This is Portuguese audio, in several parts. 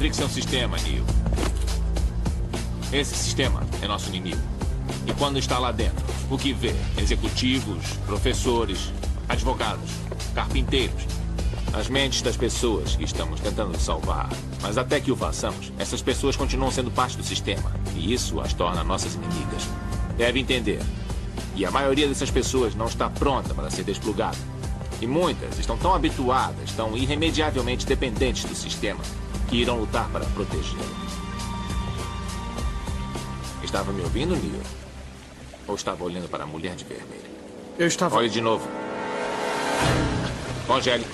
Matrix é um sistema, Neo. Esse sistema é nosso inimigo. E quando está lá dentro, o que vê? Executivos, professores, advogados, carpinteiros. As mentes das pessoas que estamos tentando salvar. Mas até que o façamos, essas pessoas continuam sendo parte do sistema. E isso as torna nossas inimigas. Deve entender. E a maioria dessas pessoas não está pronta para ser desplugada. E muitas estão tão habituadas, tão irremediavelmente dependentes do sistema, que irão lutar para protegê-lo. Estava me ouvindo, Neo? Ou estava olhando para a mulher de vermelho? Eu estava... Olhe de novo. Congele.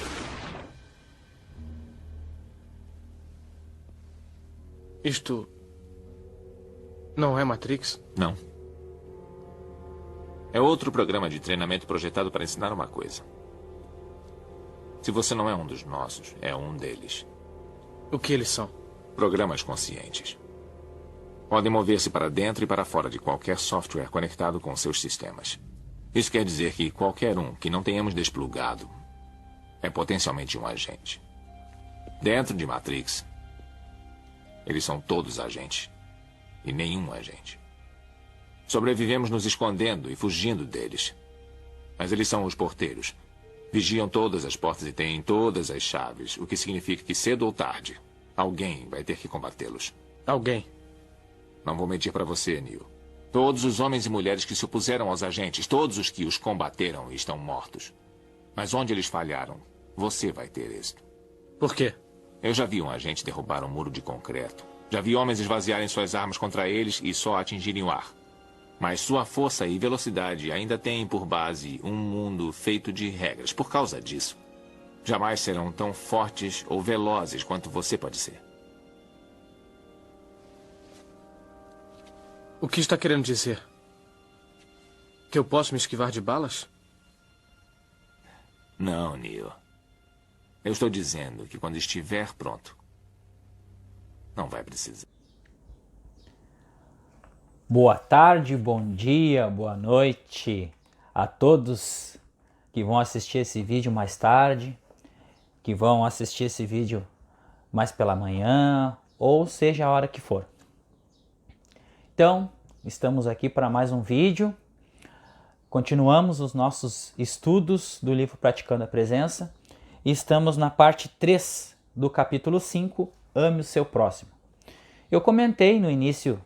Isto... não é Matrix? Não. É outro programa de treinamento projetado para ensinar uma coisa. Se você não é um dos nossos, é um deles. O que eles são? Programas conscientes. Podem mover-se para dentro e para fora de qualquer software conectado com seus sistemas. Isso quer dizer que qualquer um que não tenhamos desplugado é potencialmente um agente. Dentro de Matrix, eles são todos agentes. E nenhum agente. Sobrevivemos nos escondendo e fugindo deles. Mas eles são os porteiros. Vigiam todas as portas e têm todas as chaves, o que significa que cedo ou tarde, alguém vai ter que combatê-los. Alguém? Não vou mentir para você, Neo. Todos os homens e mulheres que se opuseram aos agentes, todos os que os combateram estão mortos. Mas onde eles falharam, você vai ter êxito. Por quê? Eu já vi um agente derrubar um muro de concreto. Já vi homens esvaziarem suas armas contra eles e só atingirem o ar. Mas sua força e velocidade ainda têm por base um mundo feito de regras. Por causa disso, jamais serão tão fortes ou velozes quanto você pode ser. O que está querendo dizer? Que eu posso me esquivar de balas? Não, Neo. Eu estou dizendo que quando estiver pronto, não vai precisar. Boa tarde, bom dia, boa noite a todos que vão assistir esse vídeo mais tarde, que vão assistir esse vídeo mais pela manhã, ou seja a hora que for. Então, estamos aqui para mais um vídeo. Continuamos os nossos estudos do livro Praticando a Presença e estamos na parte 3 do capítulo 5, Ame o Seu Próximo. Eu comentei no início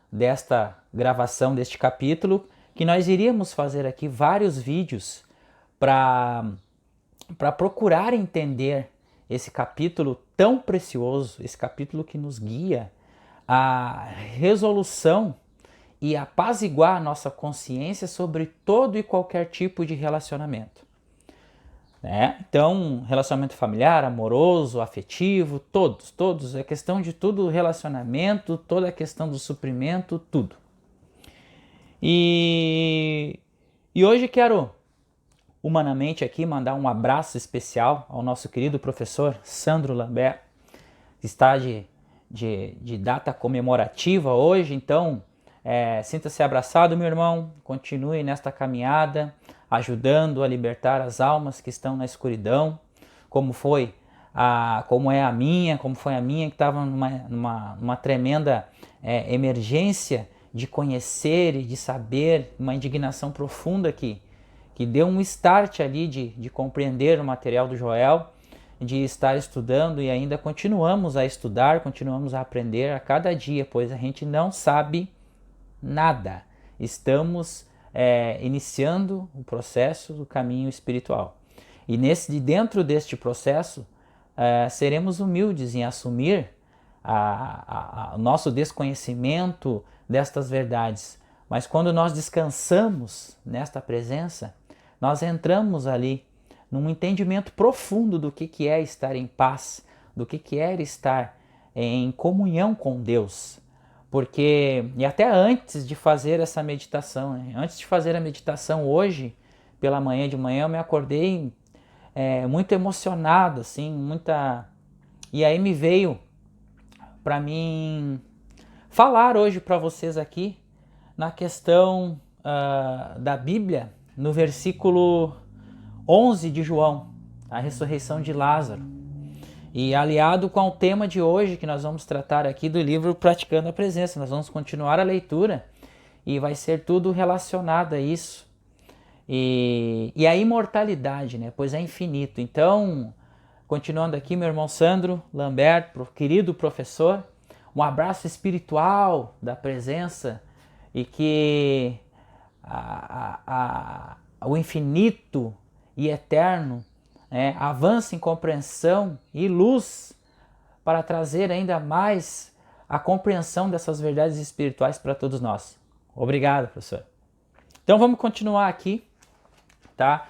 desta gravação deste capítulo que nós iríamos fazer aqui vários vídeos para procurar entender esse capítulo tão precioso, esse capítulo que nos guia a resolução e apaziguar a nossa consciência sobre todo e qualquer tipo de relacionamento. Então, relacionamento familiar, amoroso, afetivo, todos, é questão de tudo, relacionamento, toda a questão do suprimento, tudo. E hoje quero, humanamente aqui, mandar um abraço especial ao nosso querido professor Sandro Lambert, que está de data comemorativa hoje, então sinta-se abraçado, meu irmão, continue nesta caminhada, ajudando a libertar as almas que estão na escuridão, como foi a minha que estava numa tremenda emergência de conhecer e de saber, uma indignação profunda que deu um start ali de compreender o material do Joel, de estar estudando e ainda continuamos a estudar, continuamos a aprender a cada dia, pois a gente não sabe nada. Estamos iniciando o processo do caminho espiritual. E dentro deste processo, seremos humildes em assumir o nosso desconhecimento destas verdades. Mas quando nós descansamos nesta presença, nós entramos ali num entendimento profundo do que é estar em paz, do que é estar em comunhão com Deus. E até antes de fazer essa meditação, antes de fazer a meditação hoje, pela manhã de manhã, eu me acordei muito emocionado, assim, E aí me veio para mim falar hoje para vocês aqui na questão da Bíblia, no versículo 11 de João, a ressurreição de Lázaro. E aliado com o tema de hoje, que nós vamos tratar aqui do livro Praticando a Presença. Nós vamos continuar a leitura e vai ser tudo relacionado a isso. E a imortalidade, né? Pois é infinito. Então, continuando aqui, meu irmão Sandro Lambert, querido professor, um abraço espiritual da presença e que o infinito e eterno avance em compreensão e luz para trazer ainda mais a compreensão dessas verdades espirituais para todos nós. Obrigado, professor. Então vamos continuar aqui, tá?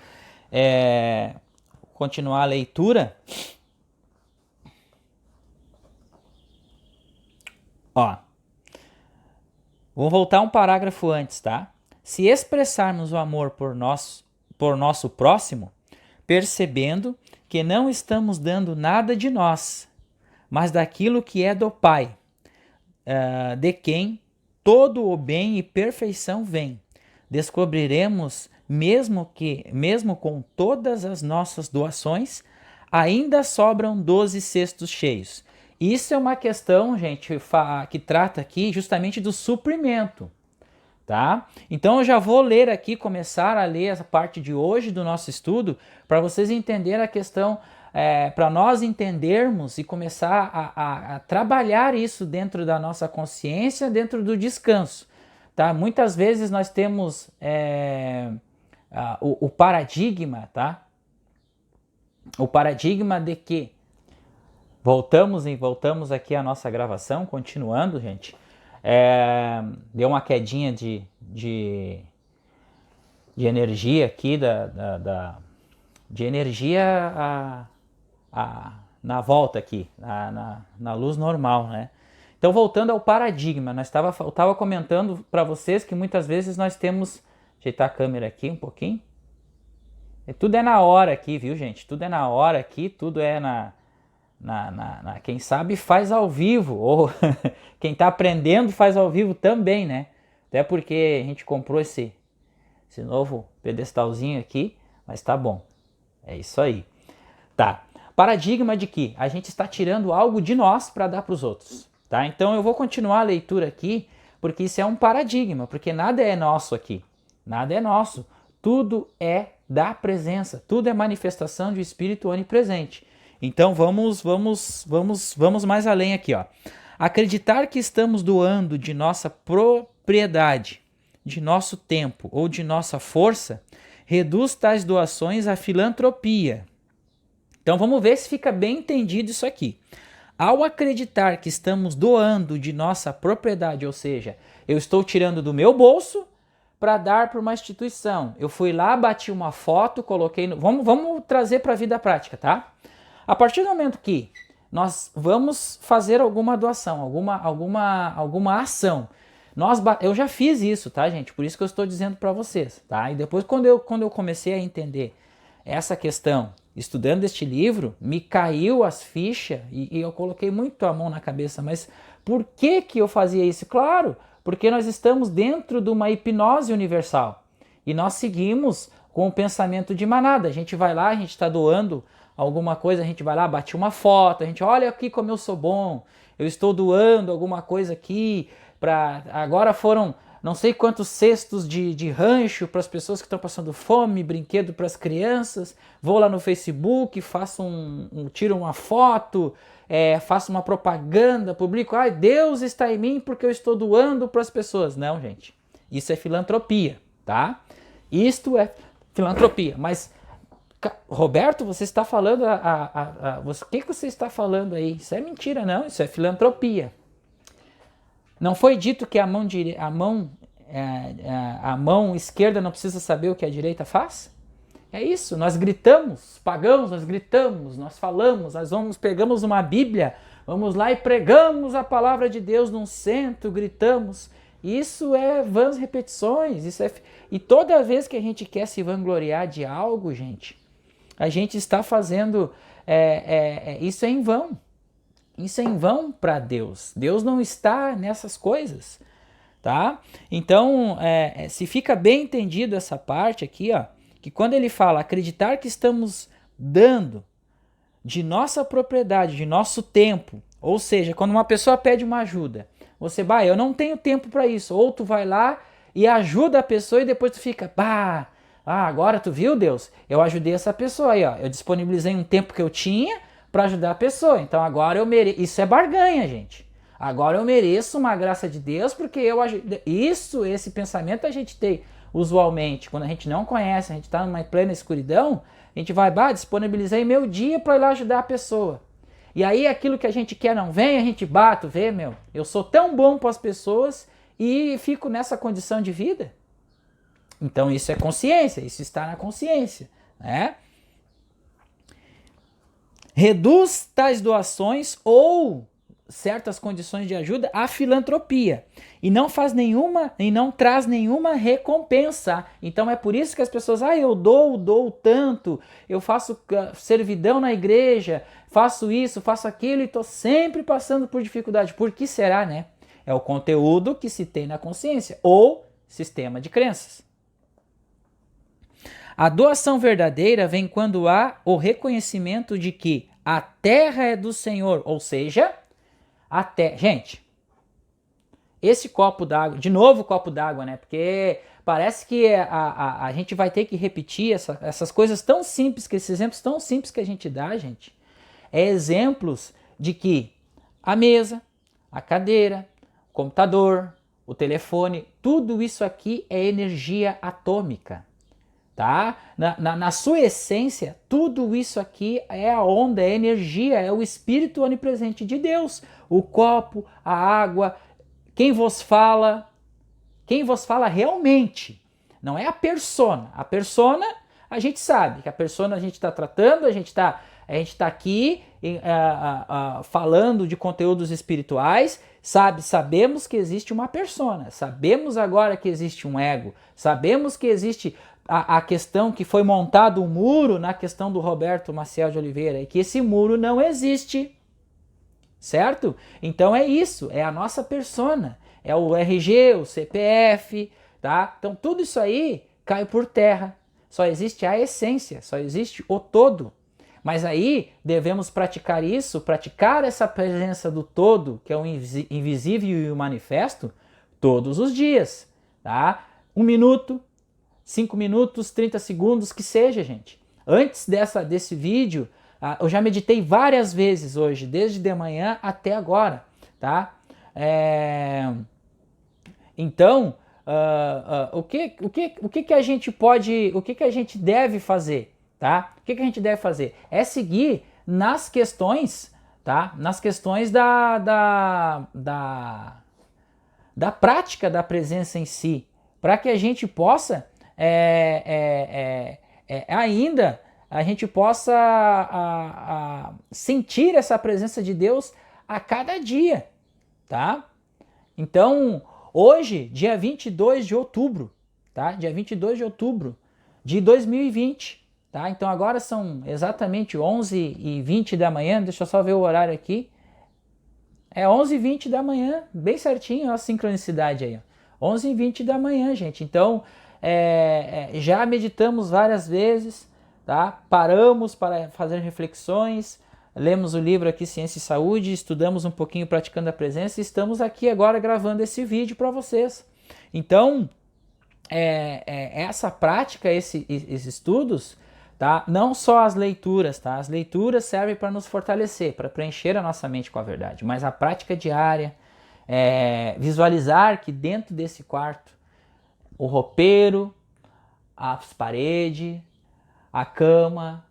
Continuar a leitura. Vou voltar um parágrafo antes, tá? Se expressarmos o amor por nosso próximo, percebendo que não estamos dando nada de nós, mas daquilo que é do Pai, de quem todo o bem e perfeição vem, descobriremos mesmo com todas as nossas doações, ainda sobram 12 cestos cheios. Isso é uma questão, gente, que trata aqui justamente do suprimento, tá? Então eu já vou ler aqui, começar a ler essa parte de hoje do nosso estudo, para vocês entenderem a questão, para nós entendermos e começar a trabalhar isso dentro da nossa consciência, dentro do descanso, tá? Muitas vezes nós temos o paradigma, tá? O paradigma de que voltamos aqui à nossa gravação, continuando, gente. Deu uma quedinha de energia aqui, de energia na volta aqui, na luz normal, né? Então, voltando ao paradigma, eu estava comentando para vocês que muitas vezes nós temos... Ajeitar a câmera aqui um pouquinho. Tudo é na hora aqui, viu, gente? Tudo é na hora aqui, tudo é quem sabe faz ao vivo, ou quem está aprendendo faz ao vivo também, né? Até porque a gente comprou esse novo pedestalzinho aqui, mas tá bom. É isso aí. Tá. Paradigma de que a gente está tirando algo de nós para dar para os outros, tá? Então eu vou continuar a leitura aqui, porque isso é um paradigma, porque nada é nosso aqui. Nada é nosso. Tudo é da presença. Tudo é manifestação de espírito onipresente. Então vamos mais além aqui, ó. Acreditar que estamos doando de nossa propriedade, de nosso tempo ou de nossa força, reduz tais doações à filantropia. Então vamos ver se fica bem entendido isso aqui. Ao acreditar que estamos doando de nossa propriedade, ou seja, eu estou tirando do meu bolso para dar para uma instituição. Eu fui lá, bati uma foto, coloquei... Vamos trazer para a vida prática, tá? A partir do momento que nós vamos fazer alguma doação, alguma ação, eu já fiz isso, tá, gente? Por isso que eu estou dizendo para vocês, tá? E depois, quando eu comecei a entender essa questão, estudando este livro, me caiu as fichas e eu coloquei muito a mão na cabeça. Mas por que eu fazia isso? Claro, porque nós estamos dentro de uma hipnose universal e nós seguimos com o pensamento de manada. A gente vai lá, a gente está doando alguma coisa, a gente vai lá, bate uma foto, a gente olha aqui como eu sou bom, eu estou doando alguma coisa aqui, agora foram não sei quantos cestos de rancho para as pessoas que estão passando fome, brinquedo para as crianças, vou lá no Facebook, tiro uma foto, faço uma propaganda, publico, Deus está em mim porque eu estou doando para as pessoas. Não, gente, isso é filantropia, tá? Isto é filantropia, mas Roberto, você está falando, o que você está falando aí? Isso é mentira, não, isso é filantropia. Não foi dito que a mão esquerda não precisa saber o que a direita faz? É isso, nós gritamos, pagamos, nós gritamos, nós falamos, pegamos uma Bíblia, vamos lá e pregamos a palavra de Deus num centro, gritamos. Isso é vãs repetições, e toda vez que a gente quer se vangloriar de algo, gente, a gente está fazendo, isso é em vão. Isso é em vão para Deus. Deus não está nessas coisas, tá? Então, se fica bem entendido essa parte aqui, ó, que quando ele fala acreditar que estamos dando de nossa propriedade, de nosso tempo. Ou seja, quando uma pessoa pede uma ajuda, você, eu não tenho tempo para isso. Ou tu vai lá e ajuda a pessoa e depois tu fica, agora tu viu, Deus? Eu ajudei essa pessoa aí, ó. Eu disponibilizei um tempo que eu tinha para ajudar a pessoa. Então agora eu mereço. Isso é barganha, gente. Agora eu mereço uma graça de Deus porque eu ajudei. Esse pensamento a gente tem usualmente. Quando a gente não conhece, a gente está numa plena escuridão, a gente vai, disponibilizei meu dia para ir lá ajudar a pessoa. E aí aquilo que a gente quer não vem, a gente bate, vê, eu sou tão bom para as pessoas e fico nessa condição de vida. Então isso é consciência, isso está na consciência, né? Reduz tais doações ou certas condições de ajuda à filantropia e não traz nenhuma recompensa. Então é por isso que as pessoas, eu dou tanto, eu faço servidão na igreja, faço isso, faço aquilo e estou sempre passando por dificuldade. Por que será, né? É o conteúdo que se tem na consciência ou sistema de crenças. A doação verdadeira vem quando há o reconhecimento de que a terra é do Senhor, ou seja, gente, esse copo d'água, de novo o copo d'água, né? Porque parece que a gente vai ter que repetir essas coisas tão simples, esses exemplos tão simples que a gente dá, gente, exemplos de que a mesa, a cadeira, o computador, o telefone, tudo isso aqui é energia atômica. Tá? Na sua essência, tudo isso aqui é a onda, é a energia, é o espírito onipresente de Deus. O copo, a água, quem vos fala realmente, não é a persona. A persona, a gente sabe que a persona a gente está tratando, a gente tá aqui falando de conteúdos espirituais, sabemos que existe uma persona, sabemos agora que existe um ego, sabemos que existe a questão que foi montado um muro na questão do Roberto Maciel de Oliveira e que esse muro não existe, certo? Então é isso, é a nossa persona, é o RG, o CPF, tá? Então tudo isso aí cai por terra, só existe a essência, só existe o todo. Mas aí devemos praticar essa presença do todo, que é o invisível e o manifesto, todos os dias, tá? 1 minuto, 5 minutos, 30 segundos, que seja, gente. Antes desse vídeo, eu já meditei várias vezes hoje, desde de manhã até agora, tá? Então, o que a gente pode, o que a gente deve fazer, tá? O que a gente deve fazer? É seguir nas questões, tá? Nas questões da prática da presença em si, para que a gente possa ainda a gente possa sentir essa presença de Deus a cada dia, tá? Então, hoje, dia 22 de outubro, tá? Dia 22 de outubro de 2020, tá? Então agora são exatamente 11h20 da manhã, deixa eu só ver o horário aqui. É 11h20 da manhã, bem certinho, ó, a sincronicidade aí, ó. 11h20 da manhã, gente. Então, já meditamos várias vezes, tá? Paramos para fazer reflexões, lemos o livro aqui Ciência e Saúde, estudamos um pouquinho praticando a presença e estamos aqui agora gravando esse vídeo para vocês. Então, essa prática, esses estudos, tá? Não só as leituras, tá? As leituras servem para nos fortalecer, para preencher a nossa mente com a verdade, mas a prática diária, visualizar que dentro desse quarto, o roupeiro, as paredes, a cama,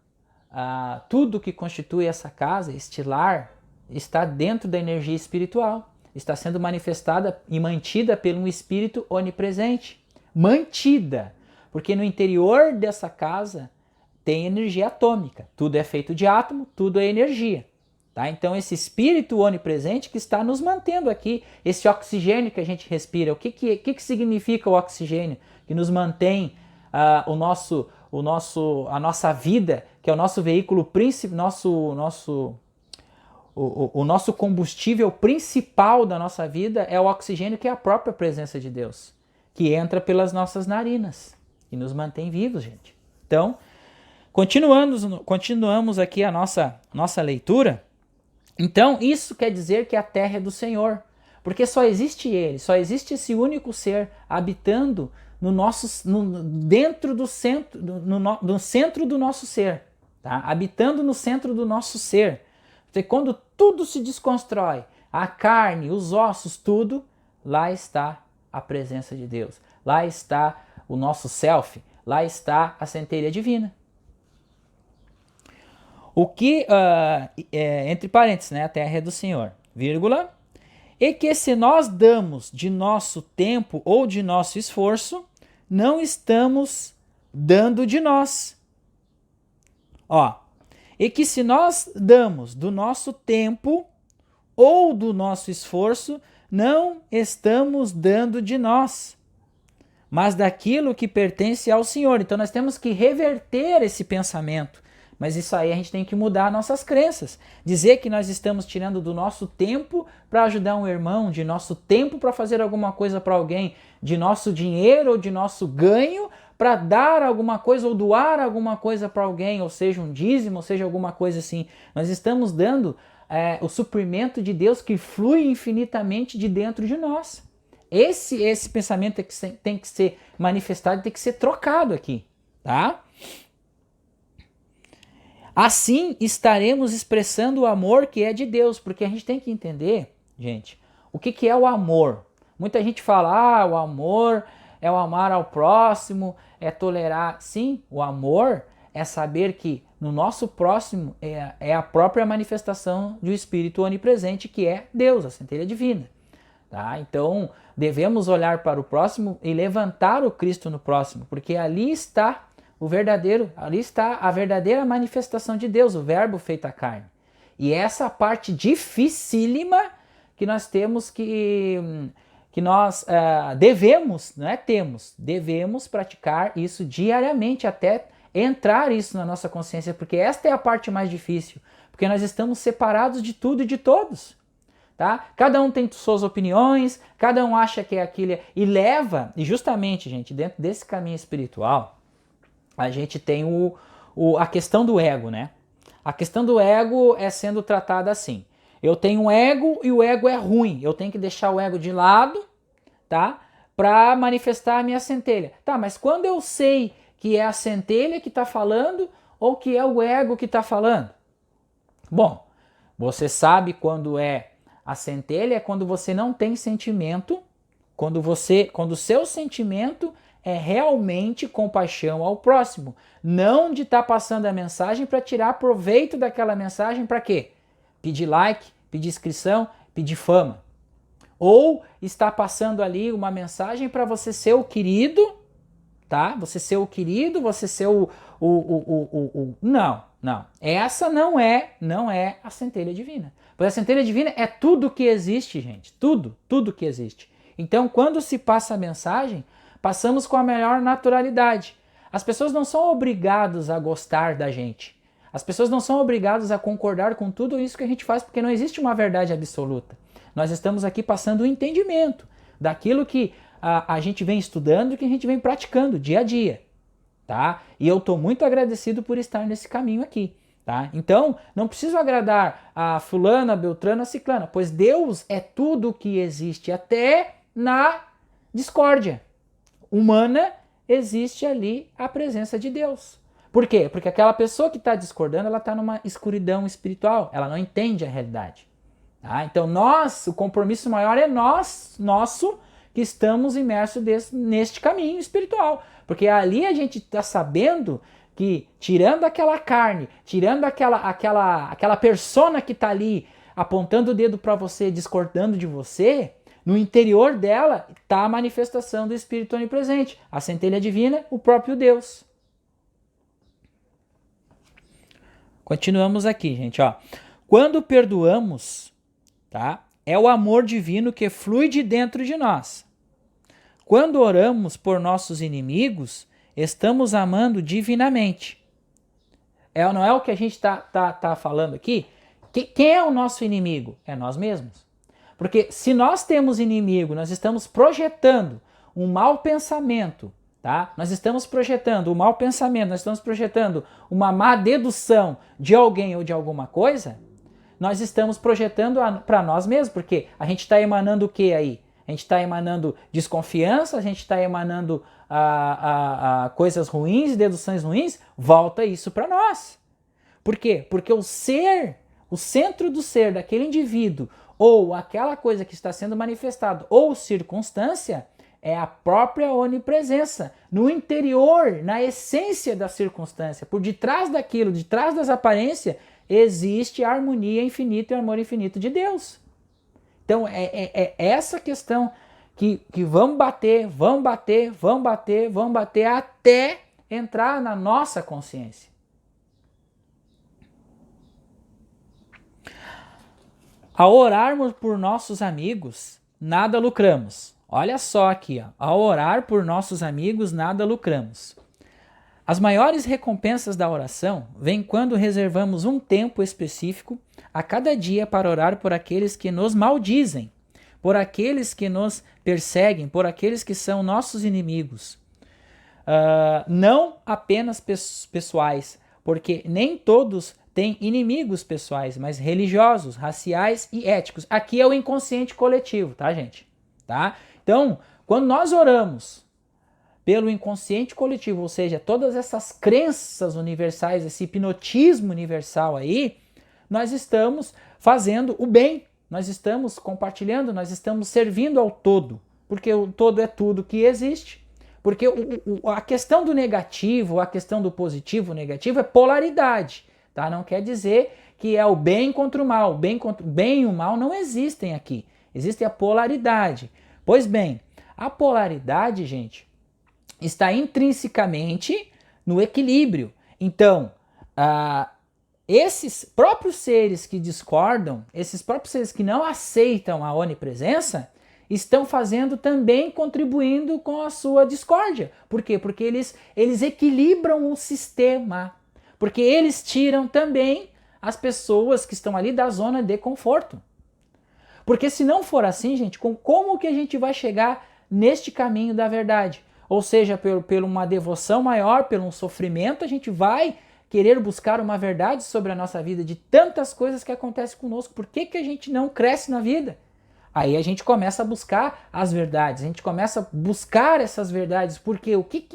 tudo que constitui essa casa, este lar, está dentro da energia espiritual, está sendo manifestada e mantida por um espírito onipresente. Mantida, porque no interior dessa casa tem energia atômica, tudo é feito de átomo, tudo é energia. Tá? Então esse espírito onipresente que está nos mantendo aqui, esse oxigênio que a gente respira, o que significa o oxigênio? Que nos mantém a nossa vida, que é o nosso veículo principal, o nosso combustível principal da nossa vida é o oxigênio, que é a própria presença de Deus, que entra pelas nossas narinas e nos mantém vivos, gente. Então, Continuamos aqui a nossa leitura. Então, isso quer dizer que a terra é do Senhor, porque só existe Ele, só existe esse único ser habitando dentro do centro, no centro do nosso ser, tá? Habitando no centro do nosso ser. Então, quando tudo se desconstrói, a carne, os ossos, tudo, lá está a presença de Deus, lá está o nosso self, lá está a centelha divina. O que, entre parênteses, né, a terra é do Senhor, vírgula, e que se nós damos de nosso tempo ou de nosso esforço, não estamos dando de nós. E que se nós damos do nosso tempo ou do nosso esforço, não estamos dando de nós, mas daquilo que pertence ao Senhor. Então nós temos que reverter esse pensamento. Mas isso aí a gente tem que mudar nossas crenças. Dizer que nós estamos tirando do nosso tempo para ajudar um irmão, de nosso tempo para fazer alguma coisa para alguém, de nosso dinheiro ou de nosso ganho para dar alguma coisa ou doar alguma coisa para alguém, ou seja, um dízimo, ou seja, alguma coisa assim. Nós estamos dando o suprimento de Deus que flui infinitamente de dentro de nós. Esse pensamento tem que ser manifestado, tem que ser trocado aqui, tá? Assim estaremos expressando o amor que é de Deus, porque a gente tem que entender, gente, o que é o amor. Muita gente fala, o amor é o amar ao próximo, é tolerar. Sim, o amor é saber que no nosso próximo é a própria manifestação do Espírito onipresente, que é Deus, a centelha divina. Tá? Então, devemos olhar para o próximo e levantar o Cristo no próximo, porque ali está ali está a verdadeira manifestação de Deus, o Verbo feito a carne. E essa parte dificílima que nós temos que nós devemos praticar isso diariamente até entrar isso na nossa consciência, porque esta é a parte mais difícil, porque nós estamos separados de tudo e de todos. Tá? Cada um tem suas opiniões, cada um acha que é aquilo, e justamente, gente, dentro desse caminho espiritual, a gente tem a questão do ego, né? A questão do ego é sendo tratada assim. Eu tenho um ego e o ego é ruim. Eu tenho que deixar o ego de lado, tá? Para manifestar a minha centelha. Tá, mas quando eu sei que é a centelha que está falando ou que é o ego que está falando? Bom, você sabe quando é a centelha, é quando você não tem sentimento, quando o seu sentimento é realmente compaixão ao próximo, não de estar passando a mensagem para tirar proveito daquela mensagem para quê? Pedir like, pedir inscrição, pedir fama. Ou está passando ali uma mensagem para você ser o querido, tá? Você ser o querido, você ser Não. Essa não é a centelha divina. Porque a centelha divina é tudo que existe, gente. Tudo que existe. Então, quando se passa a mensagem, passamos com a melhor naturalidade. As pessoas não são obrigadas a gostar da gente. As pessoas não são obrigadas a concordar com tudo isso que a gente faz, porque não existe uma verdade absoluta. Nós estamos aqui passando o entendimento daquilo que a gente vem estudando e que a gente vem praticando dia a dia. Tá? E eu estou muito agradecido por estar nesse caminho aqui. Tá? Então, não preciso agradar a fulana, a beltrana, a ciclana, pois Deus é tudo o que existe, até na discórdia humana existe ali a presença de Deus. Por quê? Porque aquela pessoa que está discordando, ela está numa escuridão espiritual, ela não entende a realidade. Tá? Então o compromisso maior é nosso que estamos imersos neste caminho espiritual. Porque ali a gente está sabendo que, tirando aquela carne, tirando aquela persona que está ali apontando o dedo para você, discordando de você, no interior dela está a manifestação do Espírito onipresente, a centelha divina, o próprio Deus. Continuamos aqui, gente. Quando perdoamos, tá? É o amor divino que flui de dentro de nós. Quando oramos por nossos inimigos, estamos amando divinamente. Não é o que a gente tá falando aqui? Quem é o nosso inimigo? É nós mesmos. Porque se nós temos inimigo, nós estamos projetando um mau pensamento tá? Nós estamos projetando o mau pensamento, nós estamos projetando uma má dedução de alguém ou de alguma coisa, nós estamos projetando para nós mesmos, porque a gente está emanando o que aí? A gente está emanando desconfiança, a gente está emanando coisas ruins, deduções ruins, volta isso para nós. Por quê? Porque o ser, o centro do ser daquele indivíduo, ou aquela coisa que está sendo manifestada, ou circunstância, é a própria onipresença, no interior, na essência da circunstância, por detrás daquilo, de trás das aparências, existe a harmonia infinita e o amor infinito de Deus. Então é essa questão que vamos bater até entrar na nossa consciência. Ao orarmos por nossos amigos, nada lucramos. Olha só aqui, ó. Ao orar por nossos amigos, nada lucramos. As maiores recompensas da oração vêm quando reservamos um tempo específico a cada dia para orar por aqueles que nos maldizem, por aqueles que nos perseguem, por aqueles que são nossos inimigos. Não apenas pessoais, porque nem todos têm inimigos pessoais, mas religiosos, raciais e éticos. Aqui é o inconsciente coletivo, tá, gente? Tá? Então, quando nós oramos pelo inconsciente coletivo, ou seja, todas essas crenças universais, esse hipnotismo universal aí, nós estamos fazendo o bem, nós estamos compartilhando, nós estamos servindo ao todo, porque o todo é tudo que existe. Porque a questão do negativo, a questão do positivo, negativo é polaridade, tá? Não quer dizer que é o bem contra o mal. O bem e o mal não existem aqui. Existe a polaridade. Pois bem, a polaridade, gente, está intrinsecamente no equilíbrio. Então, esses próprios seres que discordam, esses próprios seres que não aceitam a onipresença, estão fazendo também, contribuindo com a sua discórdia. Por quê? Porque eles equilibram o sistema. Porque eles tiram também as pessoas que estão ali da zona de conforto. Porque se não for assim, gente, como que a gente vai chegar neste caminho da verdade? Ou seja, por uma devoção maior, por um sofrimento, a gente vai querer buscar uma verdade sobre a nossa vida, de tantas coisas que acontecem conosco. Por que a gente não cresce na vida? Aí a gente começa a buscar as verdades, a gente começa a buscar essas verdades, porque o que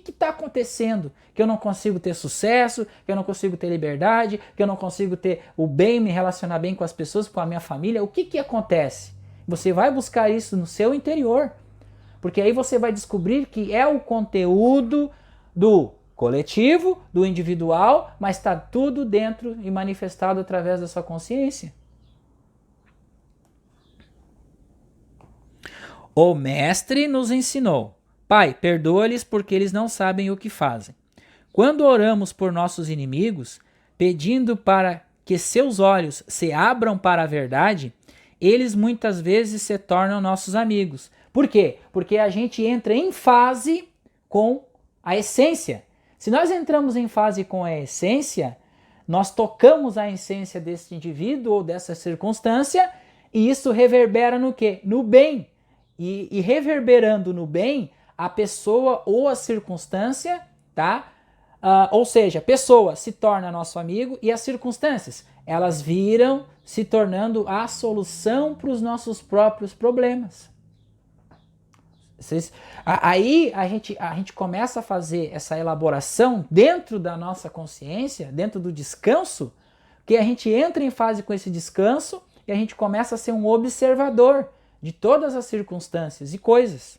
está acontecendo? Que eu não consigo ter sucesso, que eu não consigo ter liberdade, que eu não consigo ter o bem, me relacionar bem com as pessoas, com a minha família. O que acontece? Você vai buscar isso no seu interior, porque aí você vai descobrir que é o conteúdo do coletivo, do individual, mas está tudo dentro e manifestado através da sua consciência. O mestre nos ensinou: Pai, perdoa-lhes porque eles não sabem o que fazem. Quando oramos por nossos inimigos, pedindo para que seus olhos se abram para a verdade, eles muitas vezes se tornam nossos amigos. Por quê? Porque a gente entra em fase com a essência. Se nós entramos em fase com a essência, nós tocamos a essência desse indivíduo ou dessa circunstância, e isso reverbera no quê? No bem. E reverberando no bem, a pessoa ou a circunstância, tá? Ou seja, a pessoa se torna nosso amigo e as circunstâncias, elas viram se tornando a solução para os nossos próprios problemas. Aí a gente começa a fazer essa elaboração dentro da nossa consciência, dentro do descanso, que a gente entra em fase com esse descanso e a gente começa a ser um observador de todas as circunstâncias e coisas.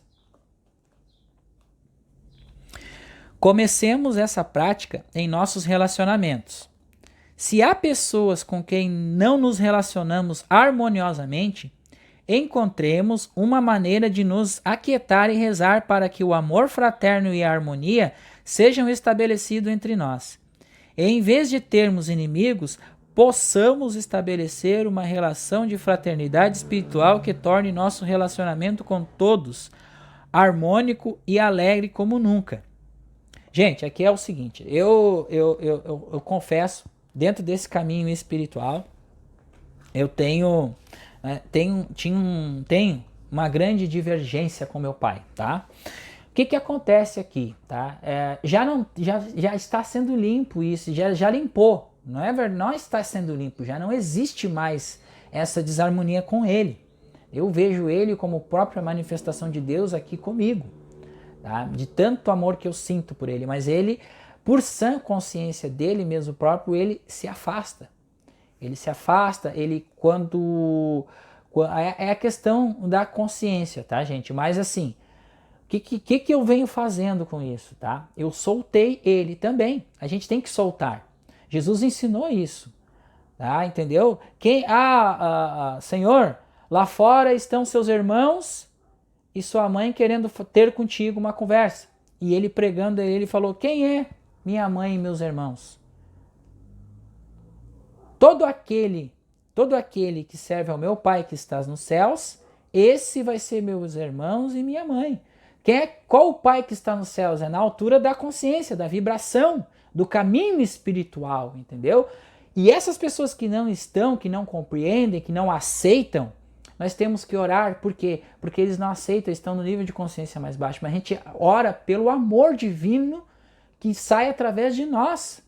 Comecemos essa prática em nossos relacionamentos. Se há pessoas com quem não nos relacionamos harmoniosamente, encontremos uma maneira de nos aquietar e rezar para que o amor fraterno e a harmonia sejam estabelecidos entre nós. E em vez de termos inimigos, possamos estabelecer uma relação de fraternidade espiritual que torne nosso relacionamento com todos harmônico e alegre como nunca. Gente, aqui é o seguinte, eu confesso, dentro desse caminho espiritual, eu tenho uma grande divergência com meu pai, tá? O que acontece aqui? Tá? Já está sendo limpo isso, já limpou. Não é verdade? Não está sendo limpo, já não existe mais essa desarmonia com ele. Eu vejo ele como própria manifestação de Deus aqui comigo, tá? De tanto amor que eu sinto por ele, mas ele, por sã consciência dele mesmo próprio, ele se afasta. Ele se afasta, ele quando é a questão da consciência, tá, gente? Mas assim, o que eu venho fazendo com isso, tá? Eu soltei ele também. A gente tem que soltar. Jesus ensinou isso, tá? Entendeu? Senhor, lá fora estão seus irmãos e sua mãe querendo ter contigo uma conversa. E ele pregando, ele falou: quem é minha mãe e meus irmãos? Todo aquele que serve ao meu Pai que estás nos céus, esse vai ser meus irmãos e minha mãe. Qual o Pai que está nos céus? É na altura da consciência, da vibração, do caminho espiritual, entendeu? E essas pessoas que não estão, que não compreendem, que não aceitam, nós temos que orar. Por quê? Porque eles não aceitam, estão no nível de consciência mais baixo. Mas a gente ora pelo amor divino que sai através de nós.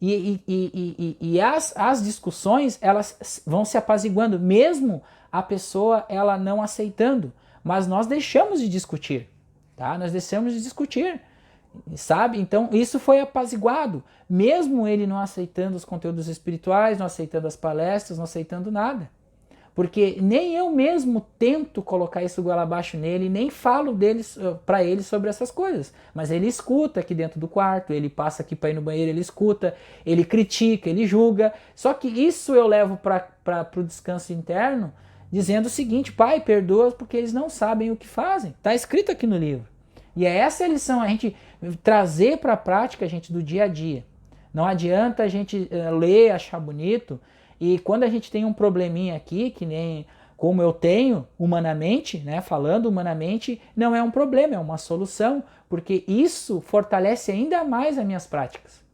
E as discussões, elas vão se apaziguando, mesmo a pessoa ela não aceitando. Mas nós deixamos de discutir, tá? Nós deixamos de discutir, sabe? Então isso foi apaziguado, mesmo ele não aceitando os conteúdos espirituais, não aceitando as palestras, não aceitando nada. Porque nem eu mesmo tento colocar isso goela abaixo nele, nem falo para ele sobre essas coisas. Mas ele escuta aqui dentro do quarto, ele passa aqui para ir no banheiro, ele escuta, ele critica, ele julga. Só que isso eu levo para o descanso interno, dizendo o seguinte: Pai, perdoa porque eles não sabem o que fazem. Está escrito aqui no livro. E é essa a lição, a gente trazer para a prática, gente, do dia a dia. Não adianta a gente ler, achar bonito, e quando a gente tem um probleminha aqui, que nem como eu tenho humanamente, né, falando humanamente, não é um problema, é uma solução, porque isso fortalece ainda mais as minhas práticas.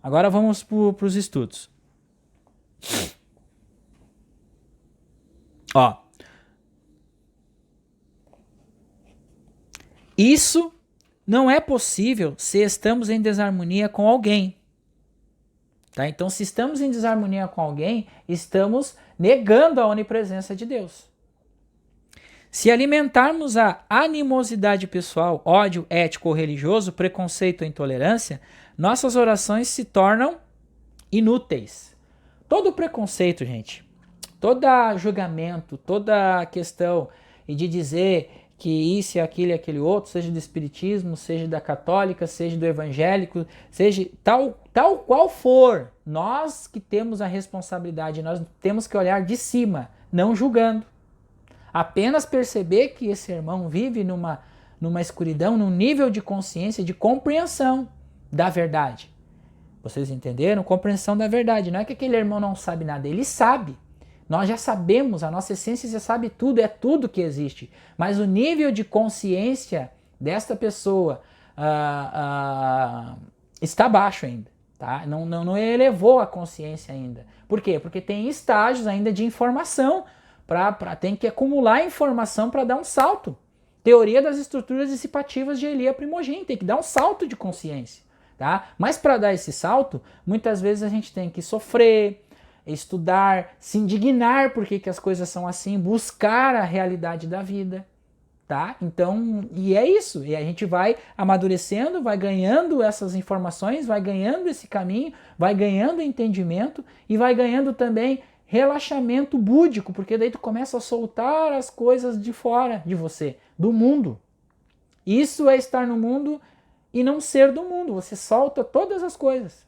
Agora vamos para os estudos. Ó, isso não é possível se estamos em desarmonia com alguém. Tá? Então, se estamos em desarmonia com alguém, estamos negando a onipresença de Deus. Se alimentarmos a animosidade pessoal, ódio ético ou religioso, preconceito ou intolerância, nossas orações se tornam inúteis. Todo preconceito, gente, todo julgamento, toda questão de dizer que isso, aquilo e aquele outro, seja do espiritismo, seja da católica, seja do evangélico, seja tal qual for, nós que temos a responsabilidade, nós temos que olhar de cima, não julgando. Apenas perceber que esse irmão vive numa escuridão, num nível de consciência, de compreensão da verdade. Vocês entenderam? Compreensão da verdade. Não é que aquele irmão não sabe nada, ele sabe. Nós já sabemos, a nossa essência já sabe tudo, é tudo que existe. Mas o nível de consciência desta pessoa está baixo ainda. Tá? Não elevou a consciência ainda. Por quê? Porque tem estágios ainda de informação. Tem que acumular informação para dar um salto. Teoria das estruturas dissipativas de Elia Primogênito. Tem que dar um salto de consciência. Tá? Mas para dar esse salto, muitas vezes a gente tem que sofrer, estudar, se indignar por que as coisas são assim, buscar a realidade da vida, tá? Então, e é isso, e a gente vai amadurecendo, vai ganhando essas informações, vai ganhando esse caminho, vai ganhando entendimento e vai ganhando também relaxamento búdico, porque daí tu começa a soltar as coisas de fora de você, do mundo. Isso é estar no mundo e não ser do mundo, você solta todas as coisas.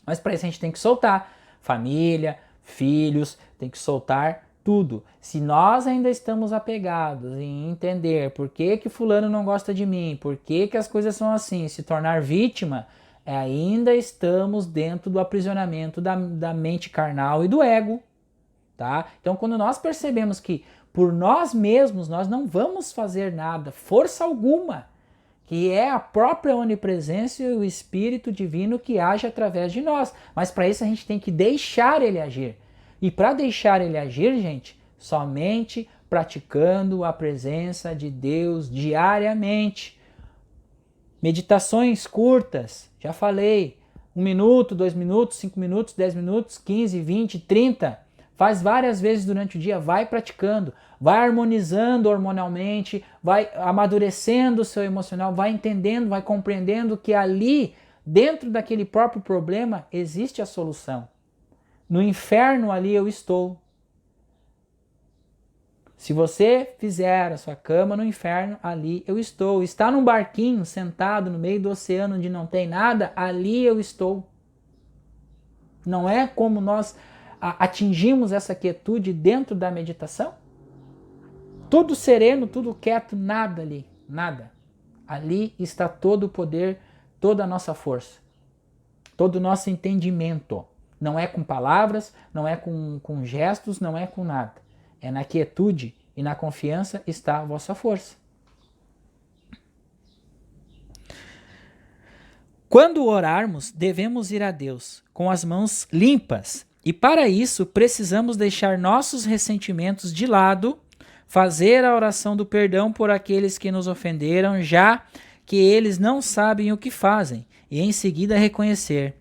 Mas para isso a gente tem que soltar família, filhos, tem que soltar tudo. Se nós ainda estamos apegados em entender por que fulano não gosta de mim, por que as coisas são assim, se tornar vítima, ainda estamos dentro do aprisionamento da mente carnal e do ego. Tá? Então quando nós percebemos que por nós mesmos nós não vamos fazer nada, força alguma, que é a própria onipresença e o Espírito Divino que age através de nós. Mas para isso a gente tem que deixar ele agir. E para deixar ele agir, gente, somente praticando a presença de Deus diariamente. Meditações curtas, já falei, 1 minuto, 2 minutos, 5 minutos, 10 minutos, 15, 20, 30. Faz várias vezes durante o dia, vai praticando, vai harmonizando hormonalmente, vai amadurecendo o seu emocional, vai entendendo, vai compreendendo que ali, dentro daquele próprio problema, existe a solução. No inferno ali eu estou. Se você fizer a sua cama no inferno, ali eu estou. Está num barquinho sentado no meio do oceano onde não tem nada, ali eu estou. Não é como nós atingimos essa quietude dentro da meditação? Tudo sereno, tudo quieto, nada ali, nada. Ali está todo o poder, toda a nossa força, todo o nosso entendimento. Não é com palavras, não é com gestos, não é com nada. É na quietude e na confiança está a vossa força. Quando orarmos, devemos ir a Deus com as mãos limpas. E para isso, precisamos deixar nossos ressentimentos de lado, fazer a oração do perdão por aqueles que nos ofenderam, já que eles não sabem o que fazem, e em seguida reconhecer: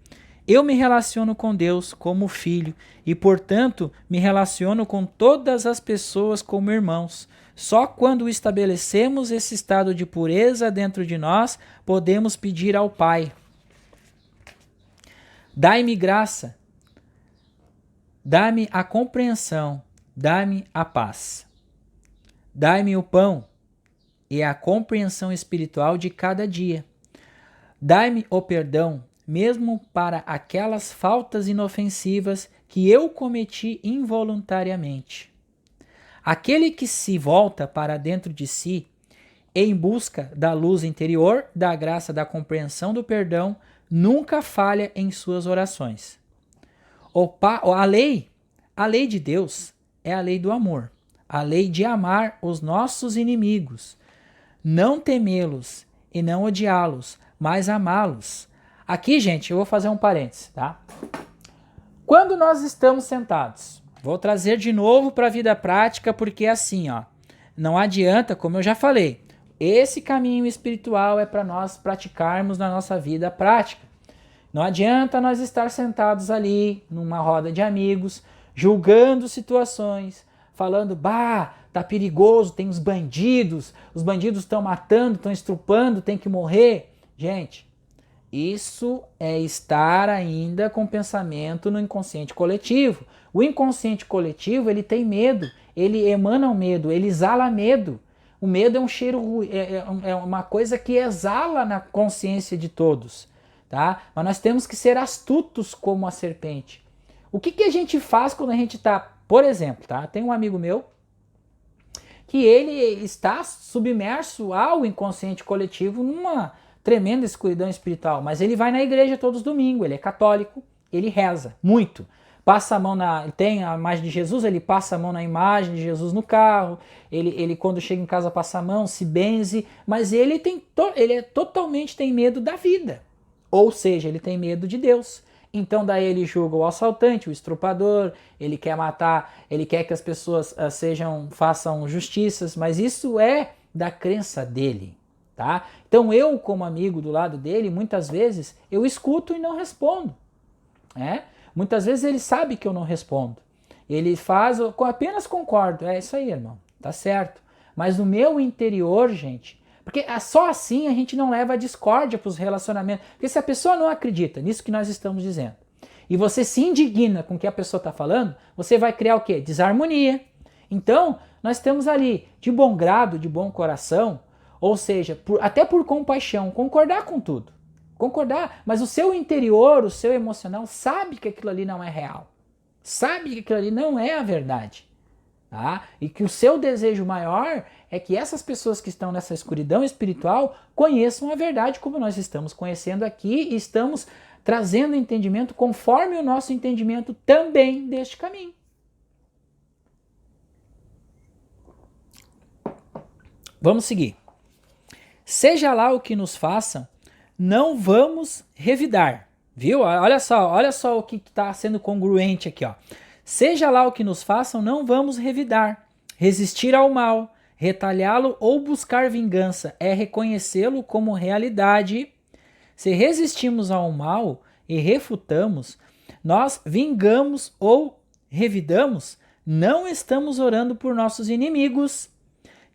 eu me relaciono com Deus como filho e, portanto, me relaciono com todas as pessoas como irmãos. Só quando estabelecemos esse estado de pureza dentro de nós, podemos pedir ao Pai: dai-me graça, dá-me a compreensão, dá-me a paz. Dai-me o pão e a compreensão espiritual de cada dia. Dai-me o perdão, mesmo para aquelas faltas inofensivas que eu cometi involuntariamente. Aquele que se volta para dentro de si em busca da luz interior, da graça, da compreensão do perdão, nunca falha em suas orações. A lei de Deus é a lei do amor, a lei de amar os nossos inimigos, não temê-los e não odiá-los, mas amá-los. Aqui, gente, eu vou fazer um parênteses, tá? Quando nós estamos sentados, vou trazer de novo para a vida prática, porque assim, ó, não adianta, como eu já falei, esse caminho espiritual é para nós praticarmos na nossa vida prática. Não adianta nós estar sentados ali, numa roda de amigos, julgando situações, falando, tá perigoso, tem os bandidos estão matando, estão estrupando, tem que morrer. Gente, isso é estar ainda com pensamento no inconsciente coletivo. O inconsciente coletivo, ele tem medo, ele emana o medo, ele exala medo. O medo é um cheiro, é uma coisa que exala na consciência de todos, tá? Mas nós temos que ser astutos como a serpente. O que a gente faz quando a gente está, por exemplo, tá? Tem um amigo meu que ele está submerso ao inconsciente coletivo numa tremenda escuridão espiritual, mas ele vai na igreja todos os domingos, ele é católico, ele reza muito. Passa a mão tem a imagem de Jesus, ele passa a mão na imagem de Jesus no carro, ele quando chega em casa passa a mão, se benze, mas ele totalmente tem medo da vida, ou seja, ele tem medo de Deus. Então daí ele julga o assaltante, o estrupador, ele quer matar, ele quer que as pessoas façam justiças, mas isso é da crença dele, tá? Então eu, como amigo do lado dele, muitas vezes eu escuto e não respondo, né? Muitas vezes ele sabe que eu não respondo. Ele faz, eu apenas concordo, é isso aí, irmão, tá certo. Mas no meu interior, gente, porque só assim a gente não leva a discórdia para os relacionamentos. Porque se a pessoa não acredita nisso que nós estamos dizendo, e você se indigna com o que a pessoa está falando, você vai criar o quê? Desarmonia. Então, nós temos ali, de bom grado, de bom coração, ou seja, até por compaixão, concordar com tudo. Concordar, mas o seu interior, o seu emocional, sabe que aquilo ali não é real. Sabe que aquilo ali não é a verdade. Tá? E que o seu desejo maior é que essas pessoas que estão nessa escuridão espiritual conheçam a verdade como nós estamos conhecendo aqui e estamos trazendo entendimento conforme o nosso entendimento também deste caminho. Vamos seguir. Seja lá o que nos façam, não vamos revidar, viu? Olha só o que está sendo congruente aqui, ó. Seja lá o que nos façam, não vamos revidar. Resistir ao mal, retalhá-lo ou buscar vingança é reconhecê-lo como realidade. Se resistimos ao mal e refutamos, nós vingamos ou revidamos, não estamos orando por nossos inimigos,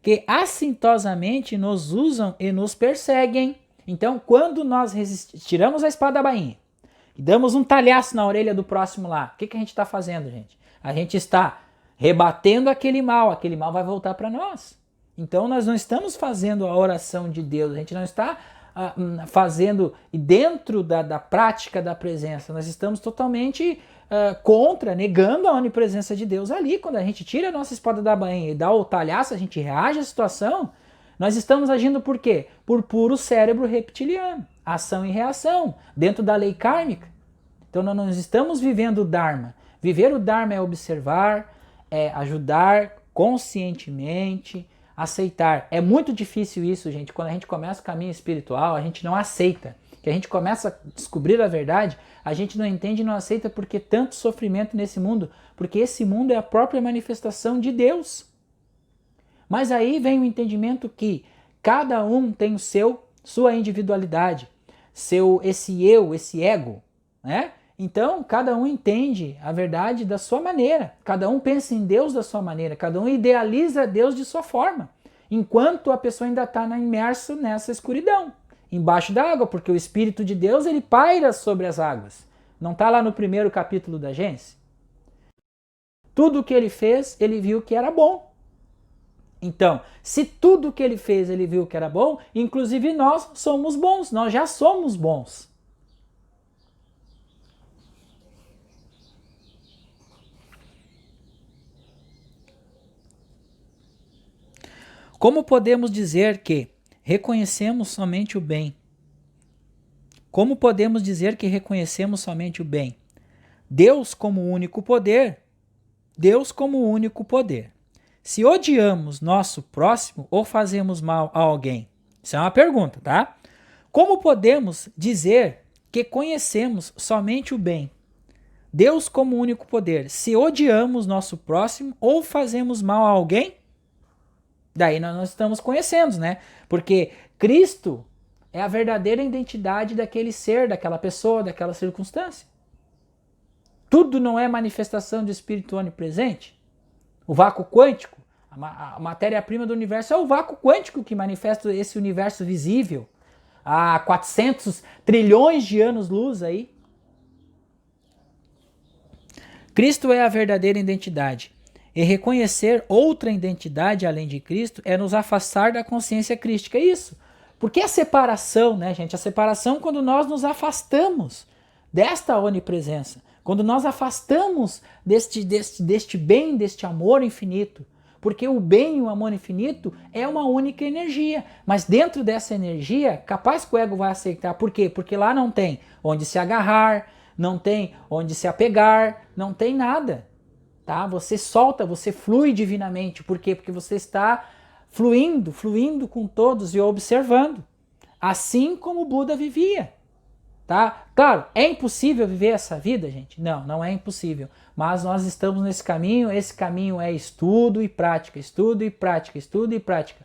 que assintosamente nos usam e nos perseguem. Então, quando nós tiramos a espada da bainha e damos um talhaço na orelha do próximo lá, o que a gente está fazendo, gente? A gente está rebatendo aquele mal vai voltar para nós. Então, nós não estamos fazendo a oração de Deus, a gente não está fazendo dentro da prática da presença, nós estamos totalmente contra, negando a onipresença de Deus ali. Quando a gente tira a nossa espada da bainha e dá o talhaço, a gente reage à situação, nós estamos agindo por quê? Por puro cérebro reptiliano, ação e reação, dentro da lei kármica. Então nós não estamos vivendo o Dharma. Viver o Dharma é observar, é ajudar conscientemente, aceitar. É muito difícil isso, gente. Quando a gente começa o caminho espiritual, a gente não aceita. Que a gente começa a descobrir a verdade, a gente não entende e não aceita porque tanto sofrimento nesse mundo, porque esse mundo é a própria manifestação de Deus. Mas aí vem o entendimento que cada um tem sua individualidade, esse ego, né? Então, cada um entende a verdade da sua maneira, cada um pensa em Deus da sua maneira, cada um idealiza Deus de sua forma, enquanto a pessoa ainda está imersa nessa escuridão, embaixo da água, porque o Espírito de Deus ele paira sobre as águas. Não está lá no primeiro capítulo da Gênesis? Tudo o que ele fez, ele viu que era bom. Então, se tudo o que ele fez, ele viu que era bom, inclusive nós somos bons, nós já somos bons. Como podemos dizer que reconhecemos somente o bem? Como podemos dizer que reconhecemos somente o bem? Deus como único poder. Deus como único poder. Se odiamos nosso próximo ou fazemos mal a alguém? Isso é uma pergunta, tá? Como podemos dizer que conhecemos somente o bem? Deus como único poder. Se odiamos nosso próximo ou fazemos mal a alguém? Daí nós estamos conhecendo, né? Porque Cristo é a verdadeira identidade daquele ser, daquela pessoa, daquela circunstância. Tudo não é manifestação do Espírito onipresente? O vácuo quântico, a matéria-prima do universo é o vácuo quântico que manifesta esse universo visível há 400 trilhões de anos-luz aí. Cristo é a verdadeira identidade. E reconhecer outra identidade além de Cristo é nos afastar da consciência crística. É isso. Porque a separação, né, gente? A separação quando nós nos afastamos desta onipresença. Quando nós afastamos deste bem, deste amor infinito. Porque o bem e o amor infinito é uma única energia. Mas dentro dessa energia, capaz que o ego vai aceitar. Por quê? Porque lá não tem onde se agarrar, não tem onde se apegar, não tem nada. Tá? Você solta, você flui divinamente. Por quê? Porque você está fluindo com todos e observando. Assim como o Buda vivia. Tá? Claro, é impossível viver essa vida, gente? Não, não é impossível. Mas nós estamos nesse caminho. Esse caminho é estudo e prática, estudo e prática, estudo e prática.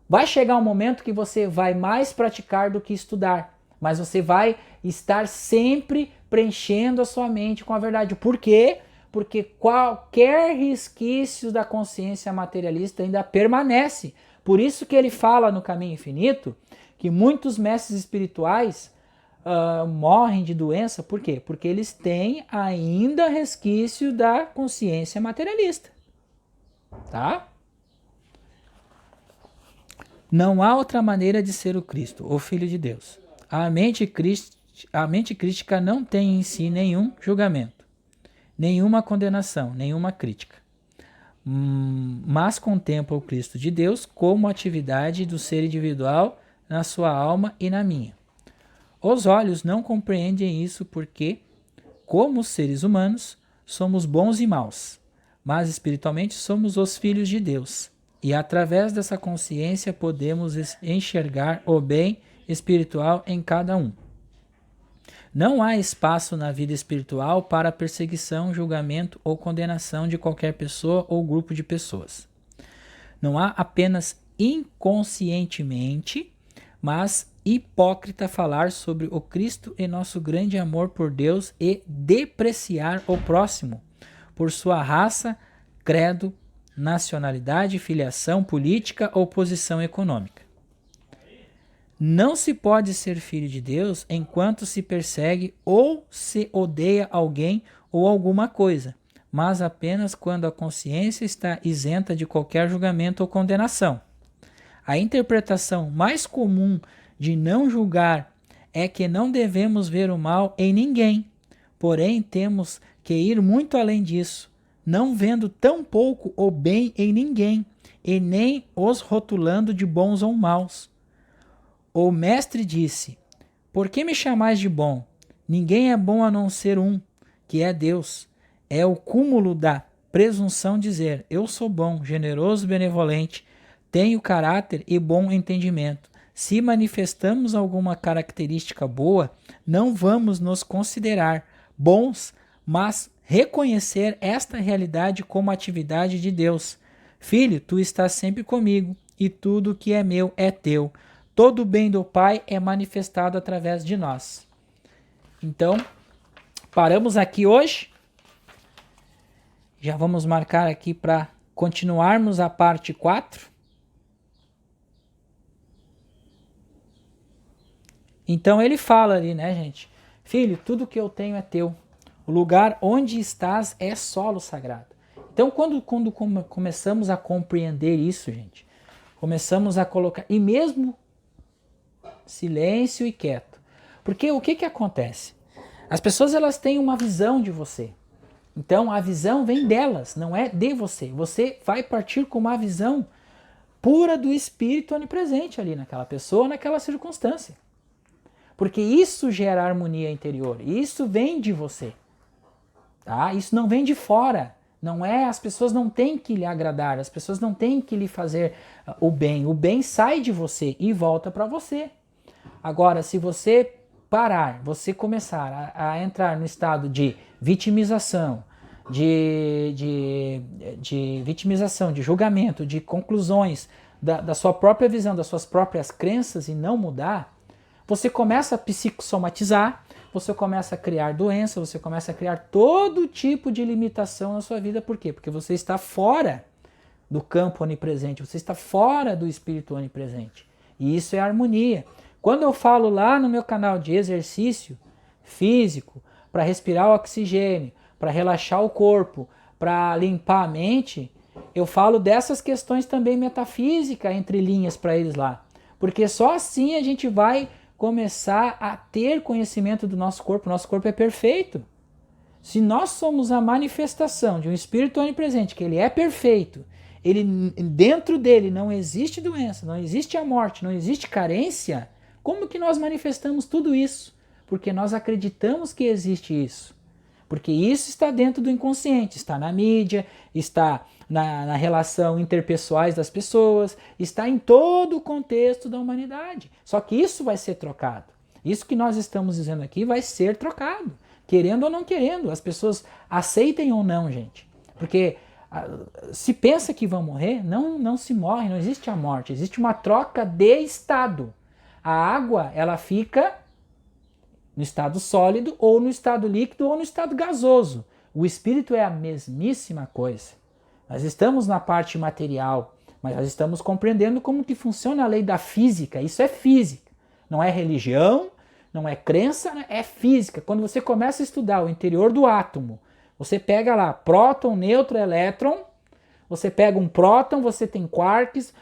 Vai chegar um momento que você vai mais praticar do que estudar. Mas você vai estar sempre preenchendo a sua mente com a verdade. Por quê? Porque qualquer resquício da consciência materialista ainda permanece. Por isso que ele fala no Caminho Infinito que muitos mestres espirituais morrem de doença. Por quê? Porque eles têm ainda resquício da consciência materialista. Tá? Não há outra maneira de ser o Cristo, o Filho de Deus. A mente crística não tem em si nenhum julgamento, nenhuma condenação, nenhuma crítica, mas contempla o Cristo de Deus como atividade do ser individual na sua alma e na minha. Os olhos não compreendem isso porque, como seres humanos, somos bons e maus, mas espiritualmente somos os filhos de Deus. E através dessa consciência podemos enxergar o bem espiritual em cada um. Não há espaço na vida espiritual para perseguição, julgamento ou condenação de qualquer pessoa ou grupo de pessoas. Não há apenas inconscientemente, mas hipócrita falar sobre o Cristo e nosso grande amor por Deus e depreciar o próximo por sua raça, credo, nacionalidade, filiação política ou posição econômica. Não se pode ser filho de Deus enquanto se persegue ou se odeia alguém ou alguma coisa, mas apenas quando a consciência está isenta de qualquer julgamento ou condenação. A interpretação mais comum de não julgar é que não devemos ver o mal em ninguém, porém temos que ir muito além disso, não vendo tão pouco o bem em ninguém, e nem os rotulando de bons ou maus. O mestre disse: por que me chamais de bom? Ninguém é bom a não ser um, que é Deus. É o cúmulo da presunção dizer: eu sou bom, generoso, benevolente, tenho caráter e bom entendimento. Se manifestamos alguma característica boa, não vamos nos considerar bons, mas reconhecer esta realidade como atividade de Deus. Filho, tu estás sempre comigo, e tudo que é meu é teu. Todo o bem do Pai é manifestado através de nós. Então, paramos aqui hoje. Já vamos marcar aqui para continuarmos a parte 4. Então ele fala ali, né, gente? Filho, tudo que eu tenho é teu. O lugar onde estás é solo sagrado. Então, quando começamos a compreender isso, gente, começamos a colocar, e mesmo silêncio e quieto. Porque o que acontece? As pessoas, elas têm uma visão de você. Então, a visão vem delas, não é de você. Você vai partir com uma visão pura do Espírito onipresente ali naquela pessoa, naquela circunstância. Porque isso gera harmonia interior. Isso vem de você. Tá? Isso não vem de fora. Não é, as pessoas não têm que lhe agradar, as pessoas não têm que lhe fazer o bem. O bem sai de você e volta para você. Agora, se você parar, você começar a entrar no estado de vitimização, de vitimização, de julgamento, de conclusões da sua própria visão, das suas próprias crenças e não mudar, você começa a psicossomatizar, você começa a criar doença, você começa a criar todo tipo de limitação na sua vida. Por quê? Porque você está fora do campo onipresente, você está fora do espírito onipresente. E isso é harmonia. Quando eu falo lá no meu canal de exercício físico, para respirar o oxigênio, para relaxar o corpo, para limpar a mente, eu falo dessas questões também metafísicas entre linhas para eles lá. Porque só assim a gente vai começar a ter conhecimento do nosso corpo. Nosso corpo é perfeito. Se nós somos a manifestação de um espírito onipresente, que ele é perfeito, ele, dentro dele não existe doença, não existe a morte, não existe carência, como que nós manifestamos tudo isso? Porque nós acreditamos que existe isso. Porque isso está dentro do inconsciente, está na mídia, está na relação interpessoais das pessoas, está em todo o contexto da humanidade. Só que isso vai ser trocado. Isso que nós estamos dizendo aqui vai ser trocado. Querendo ou não querendo. As pessoas aceitem ou não, gente. Porque se pensa que vão morrer, não se morre, não existe a morte. Existe uma troca de estado. A água, ela fica no estado sólido, ou no estado líquido, ou no estado gasoso. O espírito é a mesmíssima coisa. Nós estamos na parte material, mas nós estamos compreendendo como que funciona a lei da física. Isso é física. Não é religião, não é crença, é física. Quando você começa a estudar o interior do átomo, você pega lá próton, nêutron, elétron, você pega um próton, você tem quarks,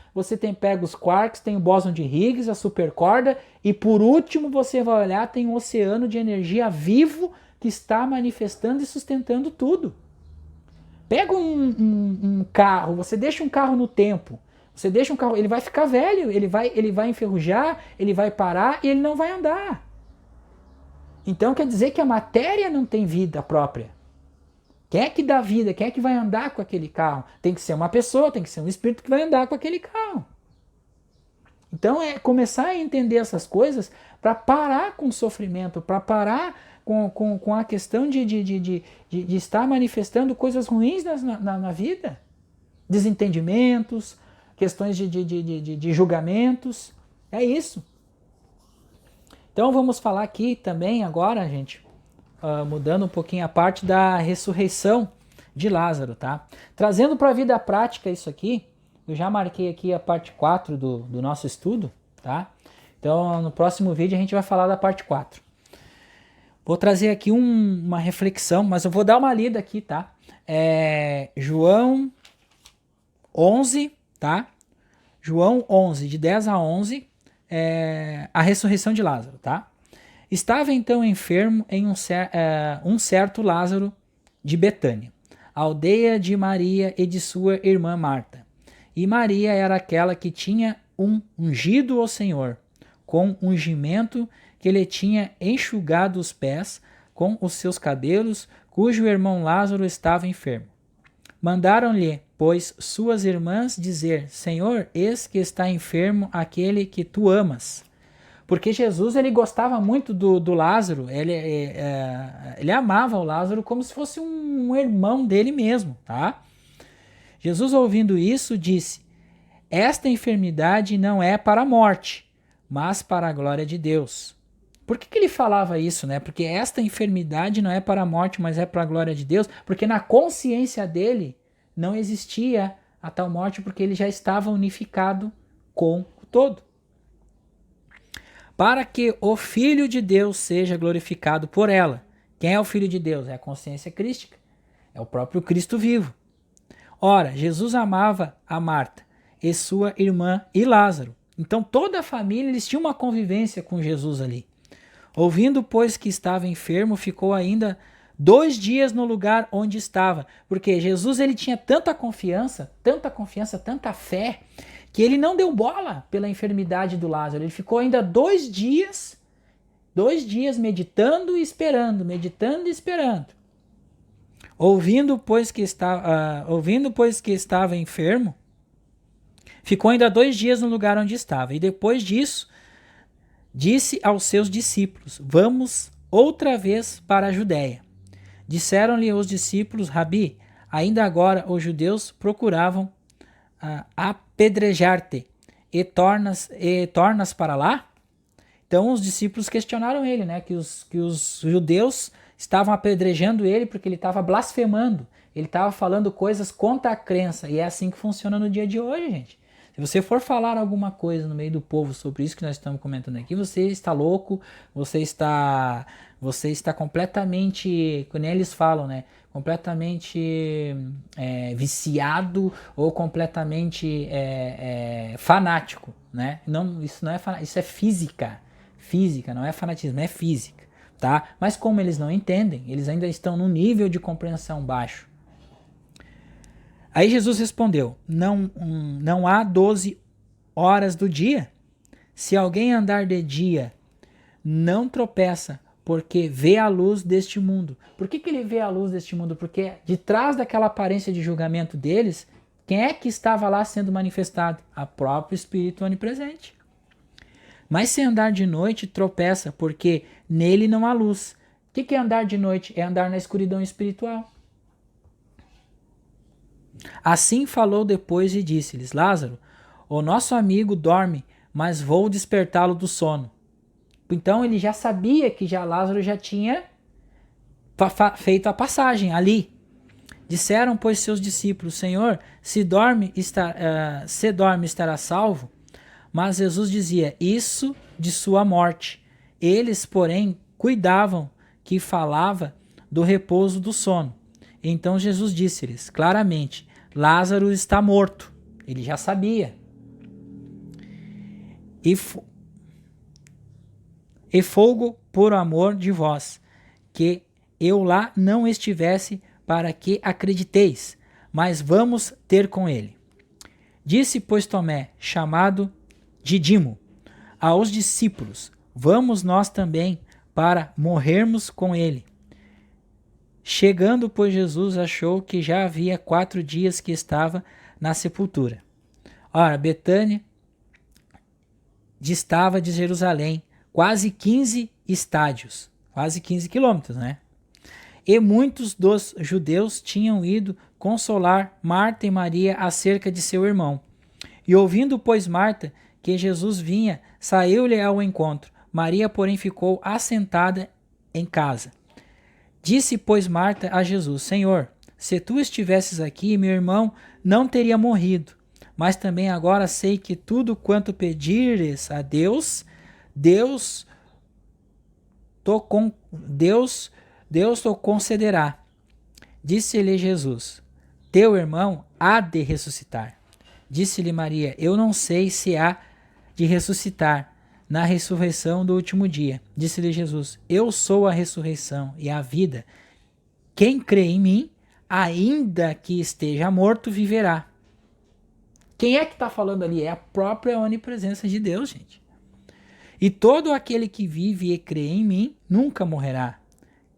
pega os quarks, tem o bóson de Higgs, a supercorda, e por último você vai olhar, tem um oceano de energia vivo que está manifestando e sustentando tudo. Pega um carro, você deixa um carro no tempo, você deixa um carro, ele vai ficar velho, ele vai enferrujar, ele vai parar e ele não vai andar. Então quer dizer que a matéria não tem vida própria. Quem é que dá vida? Quem é que vai andar com aquele carro? Tem que ser uma pessoa, tem que ser um espírito que vai andar com aquele carro. Então é começar a entender essas coisas para parar com o sofrimento, para parar com a questão de estar manifestando coisas ruins na vida. Desentendimentos, questões de julgamentos. É isso. Então vamos falar aqui também agora, gente, mudando um pouquinho a parte da ressurreição de Lázaro, tá? Trazendo para a vida prática isso aqui, eu já marquei aqui a parte 4 do nosso estudo, tá? Então no próximo vídeo a gente vai falar da parte 4. Vou trazer aqui uma reflexão, mas eu vou dar uma lida aqui, tá? João 11, tá? João 11, de 10 a 11, a ressurreição de Lázaro, tá? Estava então enfermo em um certo Lázaro de Betânia, aldeia de Maria e de sua irmã Marta. E Maria era aquela que tinha ungido o Senhor, com ungimento que lhe tinha enxugado os pés com os seus cabelos, cujo irmão Lázaro estava enfermo. Mandaram-lhe, pois, suas irmãs dizer: Senhor, eis que está enfermo aquele que tu amas. Porque Jesus ele gostava muito do Lázaro, ele amava o Lázaro como se fosse um irmão dele mesmo, tá? Jesus, ouvindo isso, disse: esta enfermidade não é para a morte, mas para a glória de Deus. Por que ele falava isso, né? Porque esta enfermidade não é para a morte, mas é para a glória de Deus, porque na consciência dele não existia a tal morte, porque ele já estava unificado com o todo. Para que o Filho de Deus seja glorificado por ela. Quem é o Filho de Deus? É a consciência crística. É o próprio Cristo vivo. Ora, Jesus amava a Marta e sua irmã e Lázaro. Então toda a família, eles tinham uma convivência com Jesus ali. Ouvindo, pois, que estava enfermo, ficou ainda 2 dias no lugar onde estava. Porque Jesus ele tinha tanta confiança, tanta fé, que ele não deu bola pela enfermidade do Lázaro. Ele ficou ainda 2 dias meditando e esperando. Ouvindo, pois, que estava enfermo, ficou ainda 2 dias no lugar onde estava. E depois disso, disse aos seus discípulos: vamos outra vez para a Judéia. Disseram-lhe os discípulos: Rabi, ainda agora os judeus procuravam apedrejar-te e tornas para lá? Então os discípulos questionaram ele, né? Que os judeus estavam apedrejando ele porque ele estava blasfemando. Ele estava falando coisas contra a crença. E é assim que funciona no dia de hoje, gente. Se você for falar alguma coisa no meio do povo sobre isso que nós estamos comentando aqui, você está louco, você está completamente, como eles falam, né? Completamente viciado ou completamente fanático, né? Não, isso não é isso é física, não é fanatismo, é física, tá? Mas como eles não entendem, eles ainda estão num nível de compreensão baixo. Aí Jesus respondeu: não há 12 horas do dia? Se alguém andar de dia, não tropeça, porque vê a luz deste mundo. Por que ele vê a luz deste mundo? Porque de trás daquela aparência de julgamento deles, quem é que estava lá sendo manifestado? A próprio Espírito onipresente. Mas se andar de noite, tropeça, porque nele não há luz. O que é andar de noite? É andar na escuridão espiritual. Assim falou depois e disse-lhes: Lázaro, o nosso amigo dorme, mas vou despertá-lo do sono. Então ele já sabia que Lázaro já tinha feito a passagem ali. Disseram, pois, seus discípulos: Senhor, se dorme estará salvo. Mas Jesus dizia: isso de sua morte. Eles, porém, cuidavam que falava do repouso do sono. Então Jesus disse-lhes claramente: Lázaro está morto. Ele já sabia. E folgo por amor de vós, que eu lá não estivesse, para que acrediteis, mas vamos ter com ele. Disse, pois, Tomé, chamado Dídimo, aos discípulos: vamos nós também, para morrermos com ele. Chegando, pois, Jesus achou que já havia 4 dias que estava na sepultura. Ora, Betânia distava de Jerusalém quase 15 estádios, quase 15 quilômetros, né? E muitos dos judeus tinham ido consolar Marta e Maria acerca de seu irmão. E ouvindo, pois, Marta que Jesus vinha, saiu-lhe ao encontro. Maria, porém, ficou assentada em casa. Disse, pois, Marta a Jesus: Senhor, se tu estivesses aqui, meu irmão não teria morrido. Mas também agora sei que tudo quanto pedires a Deus, Deus te concederá. Disse-lhe Jesus: Teu irmão há de ressuscitar. Disse-lhe Maria: Eu não sei se há de ressuscitar na ressurreição do último dia. Disse-lhe Jesus: Eu sou a ressurreição e a vida. Quem crê em mim, ainda que esteja morto, viverá. Quem é que está falando ali? É a própria onipresença de Deus, gente. E todo aquele que vive e crê em mim nunca morrerá.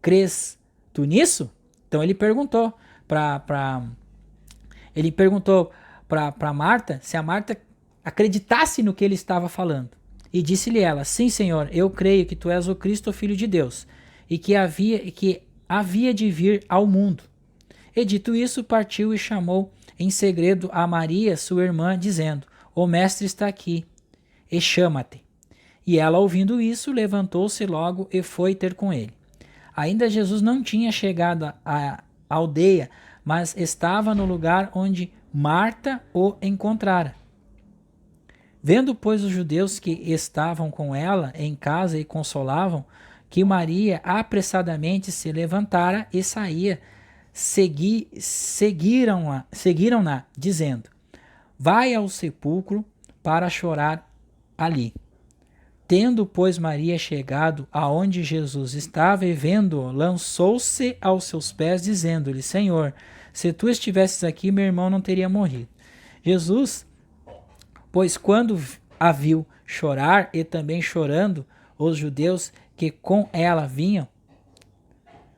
Crês tu nisso? Então ele perguntou para Marta se a Marta acreditasse no que ele estava falando. E disse-lhe ela: Sim, Senhor, eu creio que tu és o Cristo, o Filho de Deus, e que havia de vir ao mundo. E dito isso, partiu e chamou em segredo a Maria, sua irmã, dizendo: O mestre está aqui, e chama-te. E ela, ouvindo isso, levantou-se logo e foi ter com ele. Ainda Jesus não tinha chegado à aldeia, mas estava no lugar onde Marta o encontrara. Vendo, pois, os judeus que estavam com ela em casa e consolavam, que Maria apressadamente se levantara e saía, seguiram-na, dizendo: Vai ao sepulcro para chorar ali. Tendo, pois, Maria chegado aonde Jesus estava e vendo-o, lançou-se aos seus pés, dizendo-lhe: Senhor, se tu estivesses aqui, meu irmão não teria morrido. Jesus, pois, quando a viu chorar, e também chorando os judeus que com ela vinham,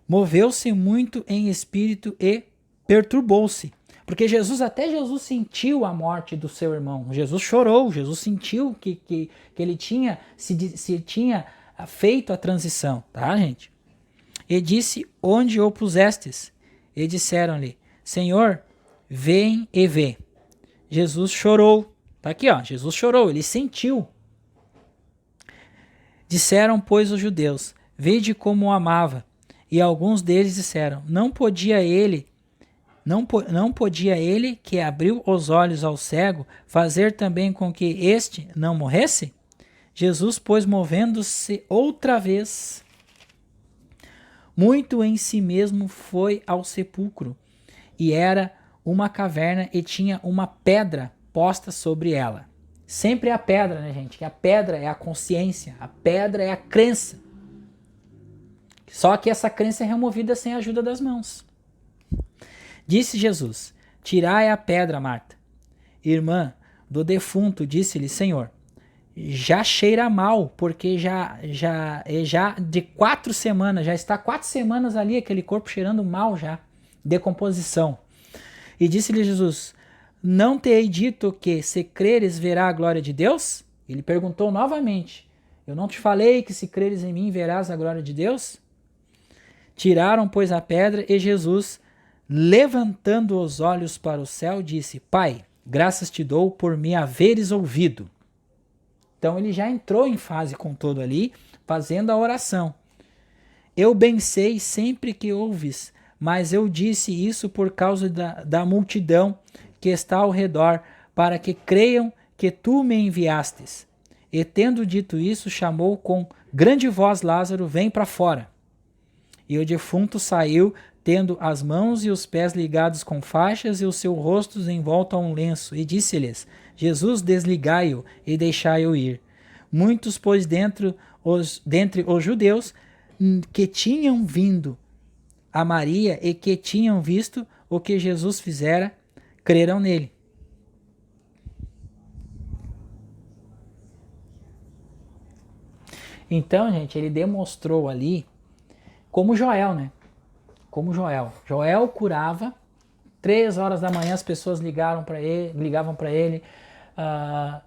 moveu-se muito em espírito e perturbou-se. Porque até Jesus sentiu a morte do seu irmão. Jesus chorou, Jesus sentiu que ele tinha se tinha feito a transição, tá, gente? E disse: Onde o pusestes? E disseram-lhe: Senhor, vem e vê. Jesus chorou. Tá aqui, ó. Jesus chorou, ele sentiu. Disseram, pois, os judeus: Vede como o amava. E alguns deles disseram: Não podia ele, que abriu os olhos ao cego, fazer também com que este não morresse? Jesus, pois, movendo-se outra vez, muito em si mesmo, foi ao sepulcro. E era uma caverna e tinha uma pedra posta sobre ela. Sempre é a pedra, né, gente? Que a pedra é a consciência, a pedra é a crença. Só que essa crença é removida sem a ajuda das mãos. Disse Jesus: Tirai a pedra, Marta. Irmã do defunto, disse-lhe: Senhor, já cheira mal, porque já de 4 semanas, já está 4 semanas ali, aquele corpo cheirando mal já, decomposição. E disse-lhe Jesus: Não te hei dito que, se creres, verá a glória de Deus? Ele perguntou novamente: Eu não te falei que, se creres em mim, verás a glória de Deus? Tiraram, pois, a pedra, e Jesus, levantando os olhos para o céu, disse: Pai, graças te dou por me haveres ouvido. Então ele já entrou em fase com todo ali, fazendo a oração. Eu bem sei sempre que ouves, mas eu disse isso por causa da multidão que está ao redor, para que creiam que tu me enviastes. E tendo dito isso, chamou com grande voz Lázaro: Vem para fora. E o defunto saiu, tendo as mãos e os pés ligados com faixas e o seu rosto envolto a um lenço, e disse-lhes: Jesus, desligai-o e deixai-o ir. Muitos, pois, dentre os judeus que tinham vindo a Maria e que tinham visto o que Jesus fizera, creram nele. Então, gente, ele demonstrou ali como Joel, né? Como Joel. Joel curava. 3 horas da manhã as pessoas ligavam para ele.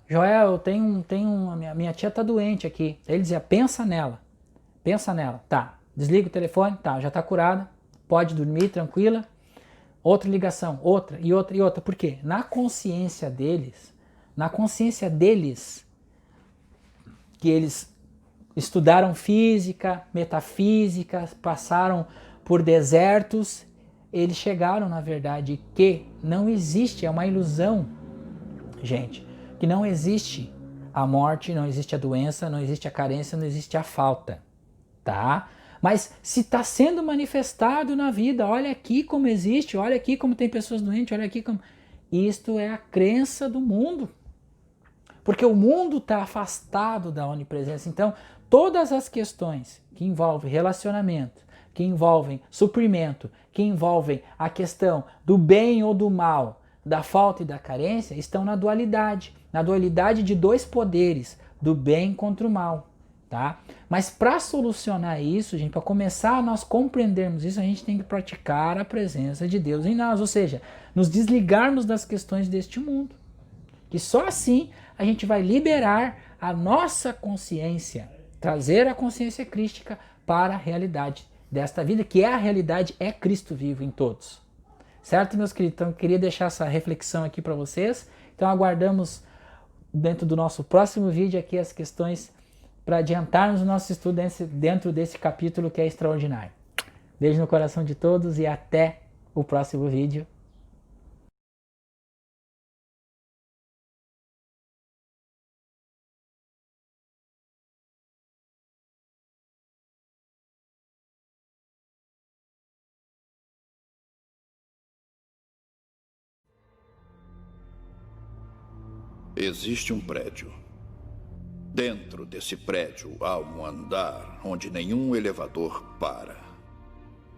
Joel, minha tia tá doente aqui. Ele dizia: pensa nela. Tá. Desliga o telefone. Tá, já tá curada. Pode dormir tranquila. Outra ligação, outra. Por quê? Na consciência deles, na consciência deles, que eles estudaram física, metafísica, passaram por desertos, eles chegaram, na verdade, que não existe, é uma ilusão, gente, que não existe a morte, não existe a doença, não existe a carência, não existe a falta, tá? Mas se está sendo manifestado na vida, olha aqui como existe, olha aqui como tem pessoas doentes, olha aqui como... Isto é a crença do mundo. Porque o mundo está afastado da onipresença. Então, todas as questões que envolvem relacionamento, que envolvem suprimento, que envolvem a questão do bem ou do mal, da falta e da carência, estão na dualidade de dois poderes, do bem contra o mal, tá? Mas para solucionar isso, gente, para começar a nós compreendermos isso, a gente tem que praticar a presença de Deus em nós, ou seja, nos desligarmos das questões deste mundo. Que só assim a gente vai liberar a nossa consciência, trazer a consciência crística para a realidade desta vida, que é a realidade, é Cristo vivo em todos. Certo, meus queridos? Então, eu queria deixar essa reflexão aqui para vocês. Então, aguardamos dentro do nosso próximo vídeo aqui as questões para adiantarmos o nosso estudo dentro desse capítulo que é extraordinário. Beijo no coração de todos e até o próximo vídeo. Existe um prédio. Dentro desse prédio há um andar onde nenhum elevador para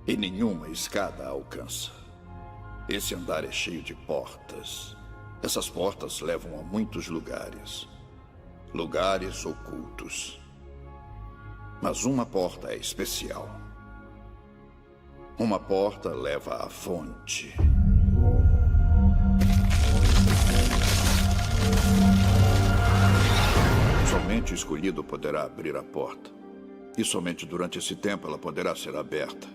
e nenhuma escada alcança. Esse andar é cheio de portas. Essas portas levam a muitos lugares. Lugares ocultos. Mas uma porta é especial. Uma porta leva à fonte. Somente o escolhido poderá abrir a porta. E somente durante esse tempo ela poderá ser aberta.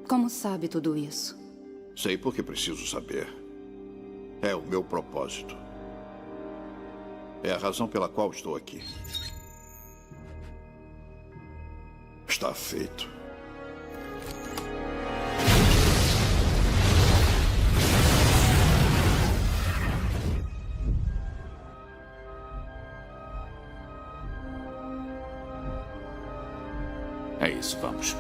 Como sabe tudo isso? Sei porque preciso saber. É o meu propósito. É a razão pela qual estou aqui. Está feito. É isso, vamos.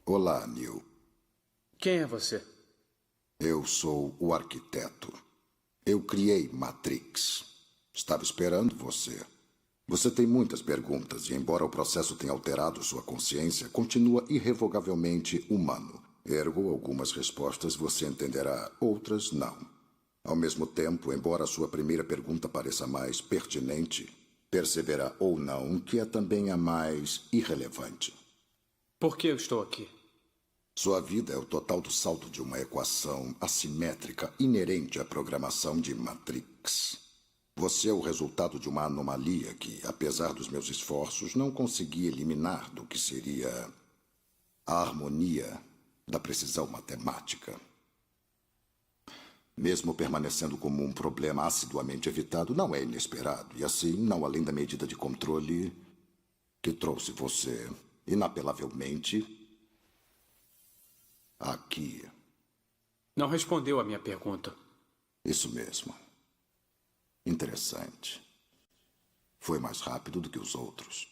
Olá, Neil. Quem é você? Eu sou o arquiteto. Eu criei Matrix. Estava esperando você. Você tem muitas perguntas e, embora o processo tenha alterado sua consciência, continua irrevogavelmente humano. Ergo, algumas respostas você entenderá, outras não. Ao mesmo tempo, embora sua primeira pergunta pareça mais pertinente, perceberá ou não que é também a mais irrelevante. Por que eu estou aqui? Sua vida é o total do saldo de uma equação assimétrica inerente à programação de Matrix. Você é o resultado de uma anomalia que, apesar dos meus esforços, não consegui eliminar do que seria a harmonia da precisão matemática. Mesmo permanecendo como um problema assiduamente evitado, não é inesperado, e assim, não além da medida de controle que trouxe você, inapelavelmente, aqui. Não respondeu a minha pergunta. Isso mesmo. Interessante. Foi mais rápido do que os outros.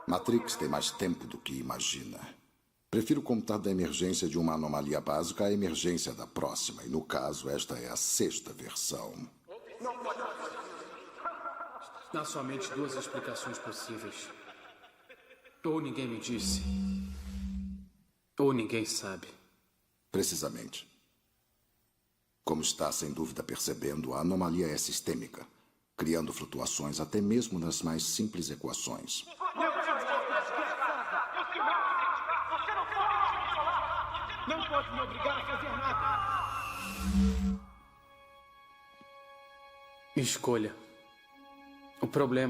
Matrix tem mais tempo do que imagina. Prefiro contar da emergência de uma anomalia básica à emergência da próxima. E no caso, esta é a 6ª versão. Há somente 2 explicações possíveis. Ou ninguém me disse, ou ninguém sabe. Precisamente. Como está sem dúvida percebendo, a anomalia é sistêmica, criando flutuações até mesmo nas mais simples equações. Não pode me obrigar a fazer nada. Escolha. O problema